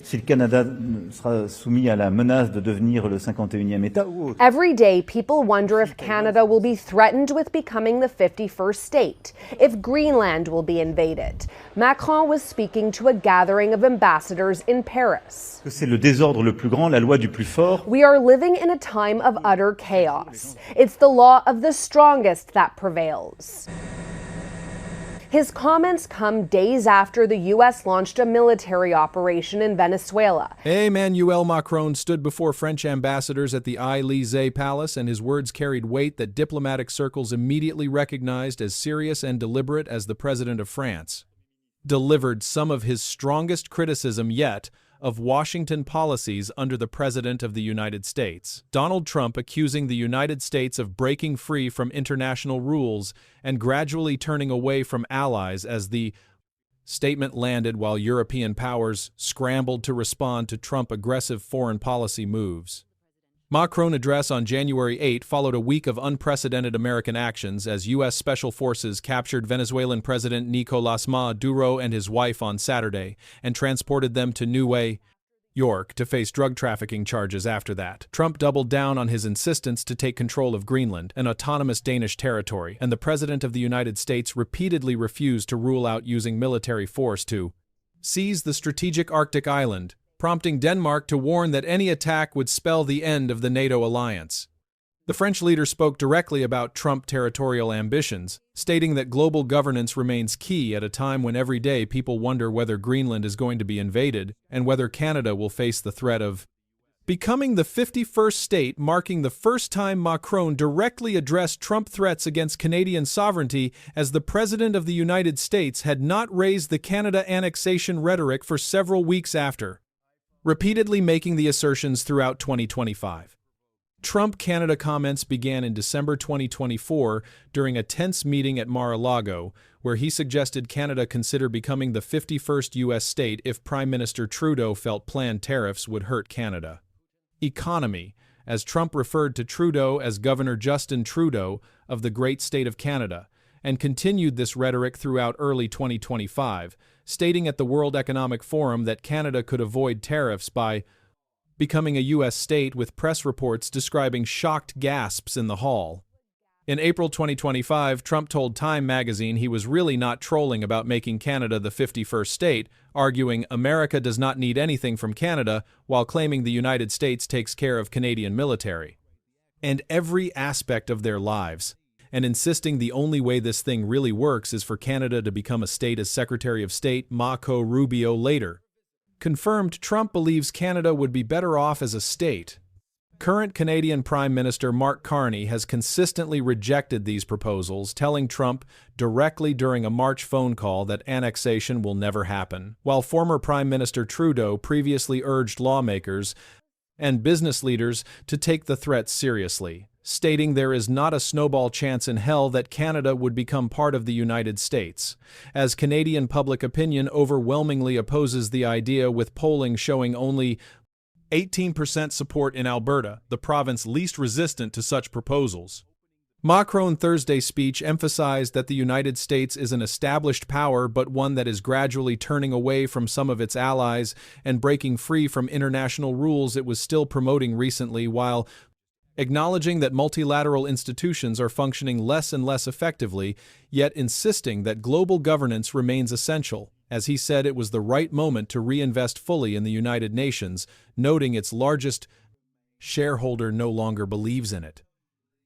Si le Canada sera soumis à la menace de devenir le 51e État ou autre. Every day, people wonder if Canada will be threatened with becoming the 51st state, if Greenland will be invaded. Macron was speaking to a gathering of ambassadors in Paris. C'est le désordre le plus grand, la loi du plus fort. We are living in a time of utter chaos. It's the law of the strongest that prevails. His comments come days after the U.S. launched a military operation in Venezuela. Emmanuel Macron stood before French ambassadors at the Élysée Palace, and his words carried weight that diplomatic circles immediately recognized as serious and deliberate as the President of France delivered some of his strongest criticism yet of Washington policies under the President of the United States. Donald Trump accusing the United States of breaking free from international rules and gradually turning away from allies as the statement landed while European powers scrambled to respond to Trump's aggressive foreign policy moves. Macron's address on January 8 followed a week of unprecedented American actions as U.S. Special Forces captured Venezuelan President Nicolás Maduro and his wife on Saturday and transported them to New York to face drug trafficking charges after that. Trump doubled down on his insistence to take control of Greenland, an autonomous Danish territory, and the President of the United States repeatedly refused to rule out using military force to seize the strategic Arctic island, prompting Denmark to warn that any attack would spell the end of the NATO alliance. The French leader spoke directly about Trump's territorial ambitions, stating that global governance remains key at a time when every day people wonder whether Greenland is going to be invaded and whether Canada will face the threat of becoming the 51st state, marking the first time Macron directly addressed Trump threats against Canadian sovereignty, as the President of the United States had not raised the Canada annexation rhetoric for several weeks after repeatedly making the assertions throughout 2025. Trump-Canada comments began in December 2024 during a tense meeting at Mar-a-Lago, where he suggested Canada consider becoming the 51st U.S. state if Prime Minister Trudeau felt planned tariffs would hurt Canada. Economy, as Trump referred to Trudeau as Governor Justin Trudeau of the great state of Canada, and continued this rhetoric throughout early 2025, stating at the World Economic Forum that Canada could avoid tariffs by becoming a U.S. state, with press reports describing shocked gasps in the hall. In April 2025, Trump told Time magazine he was really not trolling about making Canada the 51st state, arguing America does not need anything from Canada, while claiming the United States takes care of Canadian military and every aspect of their lives, and insisting the only way this thing really works is for Canada to become a state, as Secretary of State Marco Rubio later confirmed Trump believes Canada would be better off as a state. Current Canadian Prime Minister Mark Carney has consistently rejected these proposals, telling Trump directly during a March phone call that annexation will never happen, while former Prime Minister Trudeau previously urged lawmakers and business leaders to take the threats seriously, stating there is not a snowball chance in hell that Canada would become part of the United States, as Canadian public opinion overwhelmingly opposes the idea, with polling showing only 18% support in Alberta, the province least resistant to such proposals. Macron's Thursday speech emphasized that the United States is an established power, but one that is gradually turning away from some of its allies and breaking free from international rules it was still promoting recently, while acknowledging that multilateral institutions are functioning less and less effectively, yet insisting that global governance remains essential, as he said it was the right moment to reinvest fully in the United Nations, noting its largest shareholder no longer believes in it.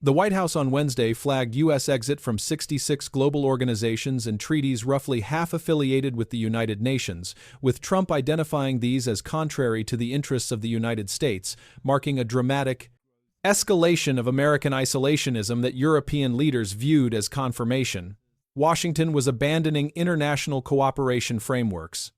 The White House on Wednesday flagged U.S. exit from 66 global organizations and treaties roughly half affiliated with the United Nations, with Trump identifying these as contrary to the interests of the United States, marking a dramatic escalation of American isolationism that European leaders viewed as confirmation. Washington was abandoning international cooperation frameworks.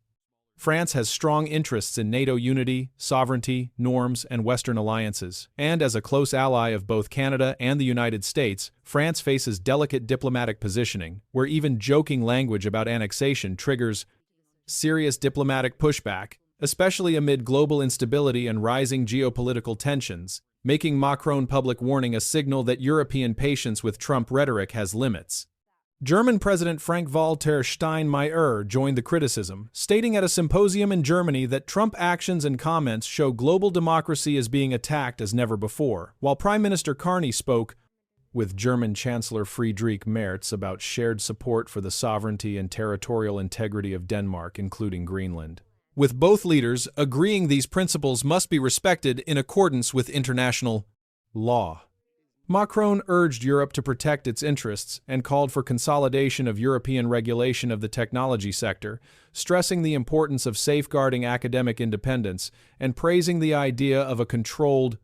France has strong interests in NATO unity, sovereignty, norms, and Western alliances. And as a close ally of both Canada and the United States, France faces delicate diplomatic positioning, where even joking language about annexation triggers serious diplomatic pushback, especially amid global instability and rising geopolitical tensions, making Macron's public warning a signal that European patience with Trump rhetoric has limits. German President Frank-Walter Steinmeier joined the criticism, stating at a symposium in Germany that Trump actions and comments show global democracy is being attacked as never before, while Prime Minister Carney spoke with German Chancellor Friedrich Merz about shared support for the sovereignty and territorial integrity of Denmark, including Greenland, with both leaders agreeing these principles must be respected in accordance with international law. Macron urged Europe to protect its interests and called for consolidation of European regulation of the technology sector, stressing the importance of safeguarding academic independence and praising the idea of a controlled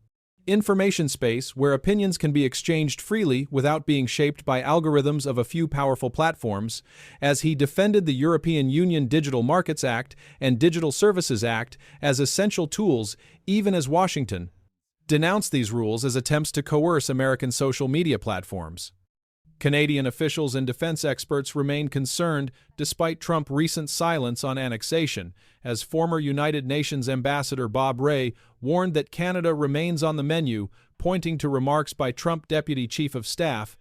information space where opinions can be exchanged freely without being shaped by algorithms of a few powerful platforms, as he defended the European Union Digital Markets Act and Digital Services Act as essential tools, even as Washington denounced these rules as attempts to coerce American social media platforms. Canadian officials and defense experts remain concerned despite Trump's recent silence on annexation, as former United Nations Ambassador Bob Rae warned that Canada remains on the menu, pointing to remarks by Trump Deputy Chief of Staff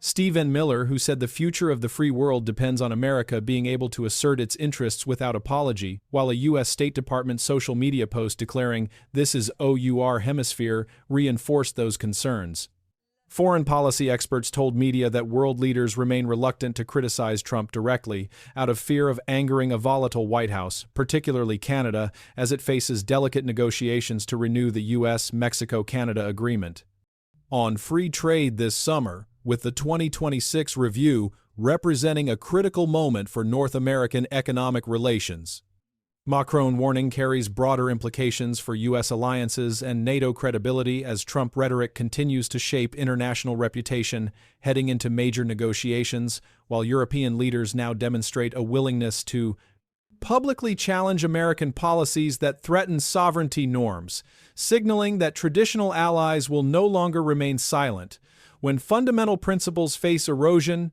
Stephen Miller, who said the future of the free world depends on America being able to assert its interests without apology, while a U.S. State Department social media post declaring, "This is OUR hemisphere," reinforced those concerns. Foreign policy experts told media that world leaders remain reluctant to criticize Trump directly, out of fear of angering a volatile White House, particularly Canada, as it faces delicate negotiations to renew the U.S.-Mexico-Canada agreement on free trade this summer, with the 2026 review representing a critical moment for North American economic relations. Macron warning carries broader implications for U.S. alliances and NATO credibility as Trump rhetoric continues to shape international reputation heading into major negotiations, while European leaders now demonstrate a willingness to publicly challenge American policies that threaten sovereignty norms, signaling that traditional allies will no longer remain silent. When fundamental principles face erosion,